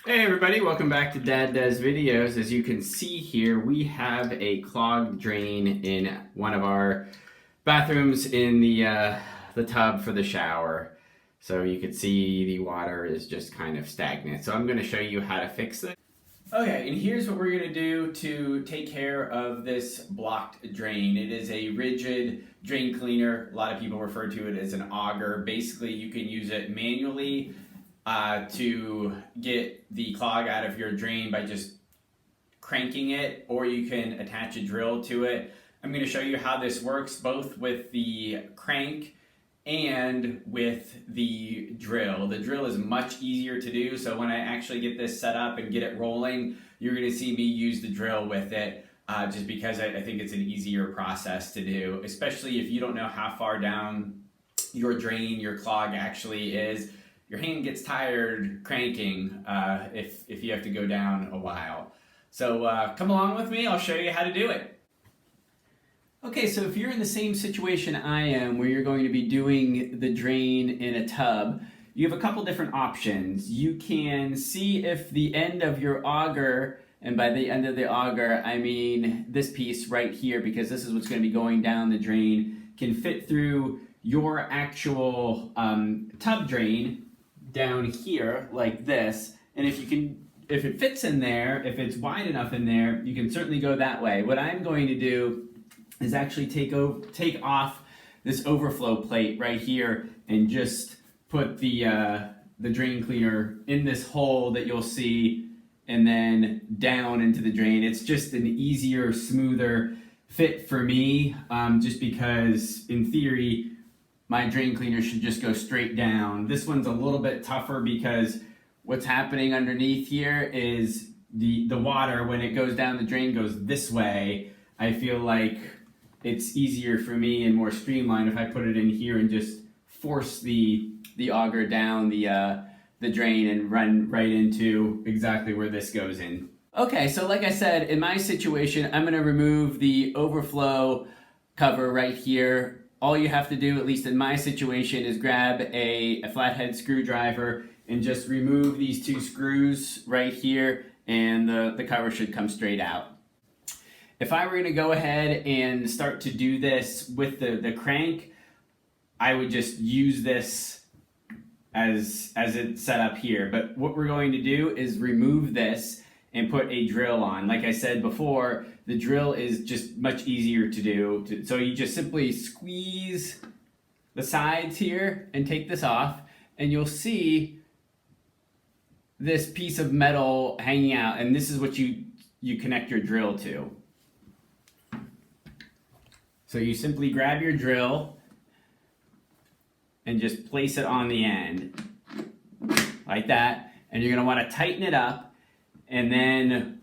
Hey everybody, welcome back to Dad Does Videos. As you can see here, we have a clogged drain in one of our bathrooms in the tub for the shower. So you can see the water is just kind of stagnant. So I'm going to show you how to fix it. Okay, and here's what we're going to do to take care of this blocked drain. It is a rigid drain cleaner. A lot of people refer to it as an auger. Basically, you can use it manually to get the clog out of your drain by just cranking it, or you can attach a drill to it. I'm going to show you how this works both with the crank and with the drill. The drill is much easier to do, so when I actually get this set up and get it rolling, you're going to see me use the drill with it just because I think it's an easier process to do, especially if you don't know how far down your drain, your clog actually is. Your hand gets tired cranking if you have to go down a while. So come along with me, I'll show you how to do it. Okay, so if you're in the same situation I am, where you're going to be doing the drain in a tub, you have a couple different options. You can see if the end of your auger, and by the end of the auger, I mean this piece right here, because this is what's going to be going down the drain, can fit through your actual tub drain down here like this. And if it fits in there, if it's wide enough in there, you can certainly go that way. What I'm going to do is actually take off this overflow plate right here and just put the drain cleaner in this hole that you'll see, and then down into the drain. It's just an easier, smoother fit for me, just because in theory my drain cleaner should just go straight down. This one's a little bit tougher because what's happening underneath here is the water, when it goes down the drain, goes this way. I feel like it's easier for me and more streamlined if I put it in here and just force the auger down the drain and run right into exactly where this goes in. Okay, so like I said, in my situation, I'm gonna remove the overflow cover right here. All you have to do, at least in my situation, is grab a flathead screwdriver and just remove these two screws right here, and the cover should come straight out. If I were going to go ahead and start to do this with the crank, I would just use this as it's set up here. But what we're going to do is remove this and put a drill on. Like I said before, the drill is just much easier to do. So you just simply squeeze the sides here and take this off, and you'll see this piece of metal hanging out, and this is what you connect your drill to. So you simply grab your drill and just place it on the end like that, and you're going to want to tighten it up. And then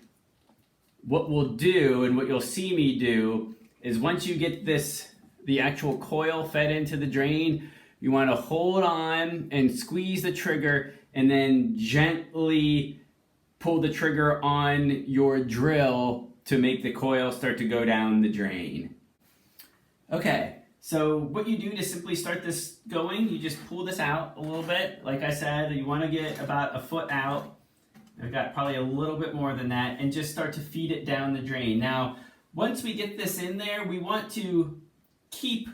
what we'll do, and what you'll see me do, is once you get the actual coil fed into the drain, you want to hold on and squeeze the trigger, and then gently pull the trigger on your drill to make the coil start to go down the drain. Okay, so what you do to simply start this going, you just pull this out a little bit. Like I said, you want to get about a foot out. I've got probably a little bit more than that, and just start to feed it down the drain. Now, once we get this in there, we want to keep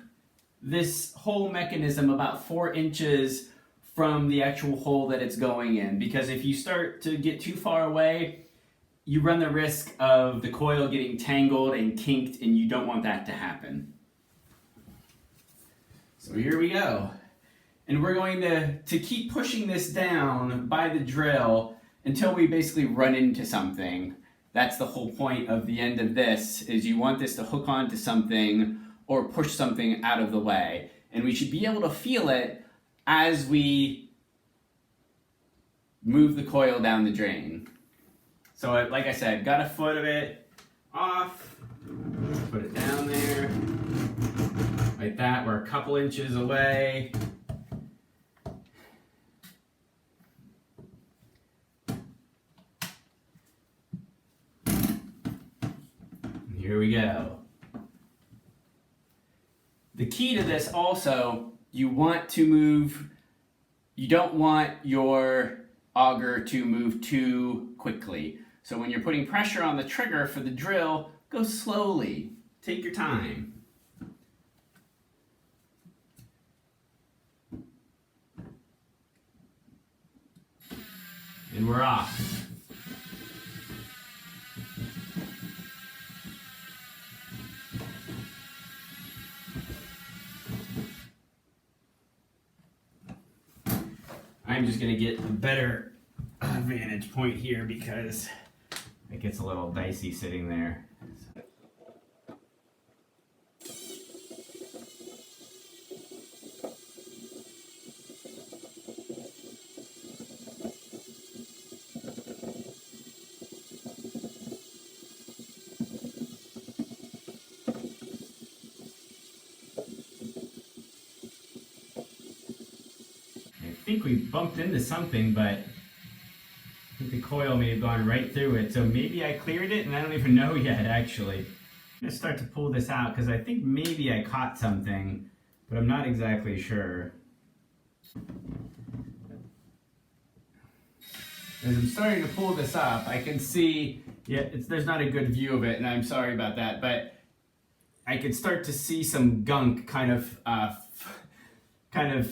this whole mechanism about 4 inches from the actual hole that it's going in, because if you start to get too far away, you run the risk of the coil getting tangled and kinked, and you don't want that to happen. So here we go. And we're going to keep pushing this down by the drill until we basically run into something. That's the whole point of the end of this, is you want this to hook onto something or push something out of the way. And we should be able to feel it as we move the coil down the drain. So like I said, got a foot of it off, put it down there, like that. We're a couple inches away. Here we go. The key to this also, you don't want your auger to move too quickly. So when you're putting pressure on the trigger for the drill, go slowly. Take your time. And we're off. I'm just going to get a better vantage point here because it gets a little dicey sitting there. I think we bumped into something, but I think the coil may have gone right through it. So maybe I cleared it and I don't even know yet, actually. I'm going to start to pull this out because I think maybe I caught something, but I'm not exactly sure. As I'm starting to pull this up, I can see, there's not a good view of it, and I'm sorry about that, but I can start to see some gunk kind of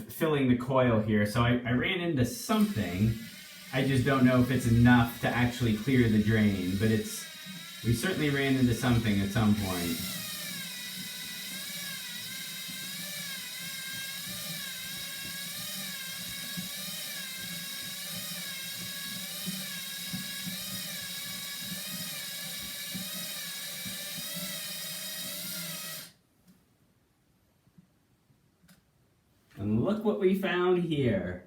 filling the coil here. So I ran into something. I just don't know if it's enough to actually clear the drain, but we certainly ran into something at some point. And look what we found here.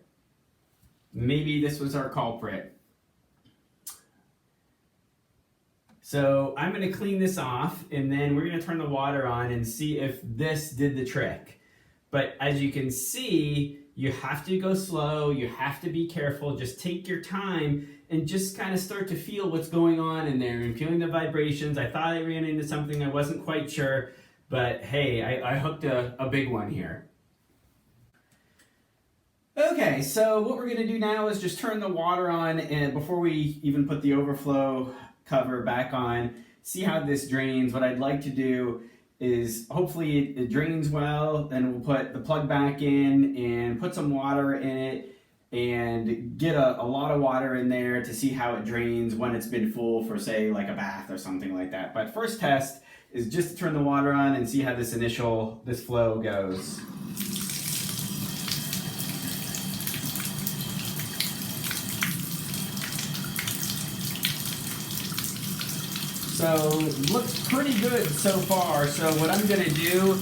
Maybe this was our culprit. So I'm going to clean this off and then we're going to turn the water on and see if this did the trick. But as you can see, you have to go slow, you have to be careful, just take your time and just kind of start to feel what's going on in there and feeling the vibrations. I thought I ran into something, I wasn't quite sure, but hey, I hooked a big one here. Okay, so what we're going to do now is just turn the water on, and before we even put the overflow cover back on, see how this drains. What I'd like to do is hopefully it drains well, then we'll put the plug back in and put some water in it and get a lot of water in there to see how it drains when it's been full for, say, like a bath or something like that. But first test is just to turn the water on and see how this flow goes. So looks pretty good so far. So what I'm going to do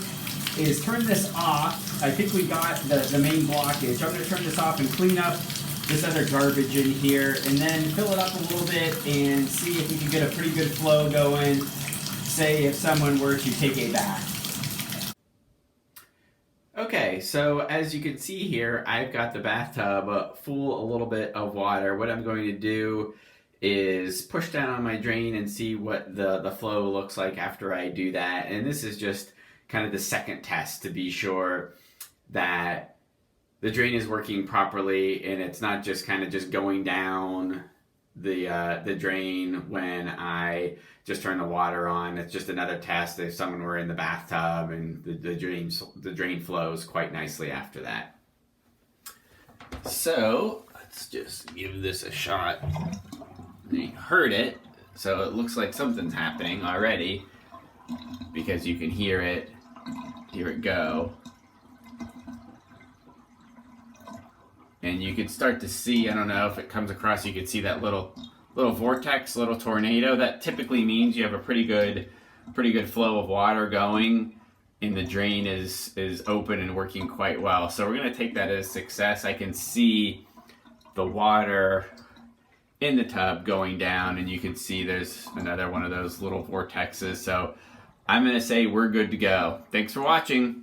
is turn this off. I think we got the main blockage. I'm going to turn this off and clean up this other garbage in here and then fill it up a little bit and see if we can get a pretty good flow going, say if someone were to take a bath. Okay, so as you can see here, I've got the bathtub full a little bit of water. What I'm going to do is push down on my drain and see what the flow looks like after I do that. And this is just kind of the second test to be sure that the drain is working properly and it's not just kind of just going down the drain when I just turn the water on. It's just another test if someone were in the bathtub, and the drain flows quite nicely after that. So let's just give this a shot. You heard it, so it looks like something's happening already because you can hear it go. And you can start to see, I don't know if it comes across, you can see that little vortex, little tornado. That typically means you have a pretty good flow of water going and the drain is open and working quite well. So we're going to take that as success. I can see the water in the tub going down, and you can see there's another one of those little vortexes. So I'm going to say we're good to go. Thanks for watching.